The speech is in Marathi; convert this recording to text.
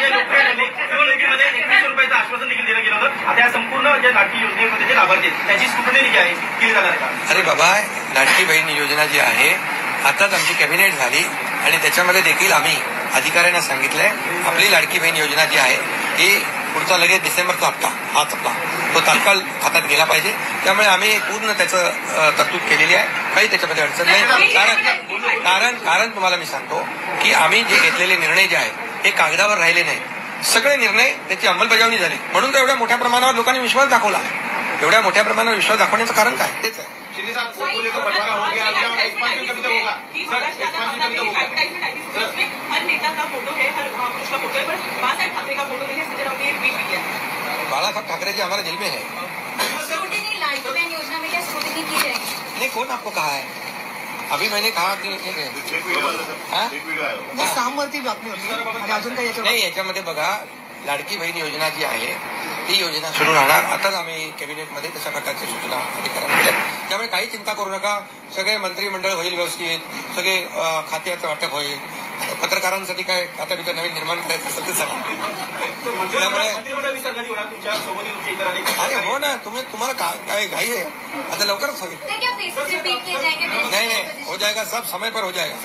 निवडणुकीमध्ये 21 रुपयाचं आश्वासन देखील दिलं गेलं होतं. आता या संपूर्ण ज्या लाडकी योजनेमध्ये जे लाभार्थी आहेत त्याची स्क्रुटनी जी आहे केली जाणार का? अरे बाबा, लाडकी बहीण योजना जी आहे आताच आमची कॅबिनेट झाली आणि त्याच्यामध्ये देखील आम्ही अधिकाऱ्यांना सांगितलंय आपली लाडकी बहीण योजना जी आहे ही पुढचा लगेच डिसेंबरचा हप्ता हाच हप्ता तो तात्काळ खात्यात गेला पाहिजे. त्यामुळे आम्ही पूर्ण त्याचं तरतूद केलेली आहे. काही त्याच्यामध्ये अडचण नाही. कारण तुम्हाला मी सांगतो की आम्ही जे घेतलेले निर्णय जे आहेत हे कागदावर राहिले नाही. सगळे निर्णय त्याची अंमलबजावणी झाली म्हणून तर एवढ्या मोठ्या प्रमाणावर लोकांनी विश्वास दाखवला. एवढ्या मोठ्या प्रमाणावर विश्वास दाखवण्याचं कारण काय तेच आहे. बाळासाहेब ठाकरे जी हमारे दिल में है. नहीं, कौन आपको कहा है? अभी मैंने कहा की नाही. याच्यामध्ये बघा, लाडकी बहीण योजना जी आहे ती योजना सुरू राहणार. आताच आम्ही कॅबिनेटमध्ये तशा प्रकारच्या सूचना अधिकाऱ्यांना दिल्या. त्यामुळे काही चिंता करू नका. सगळे मंत्रिमंडळ होईल व्यवस्थित. सगळे खात्याचं वाटप होईल. पत्रकारांसाठी काय आता तिथं नवीन निर्माण करायचं असेल ते सगळं. त्यामुळे अरे हो ना, तुम्हाला काय घाई आहे? आता लवकरच होईल. नहीं, हो जाएगा, सब समय पर हो जाएगा.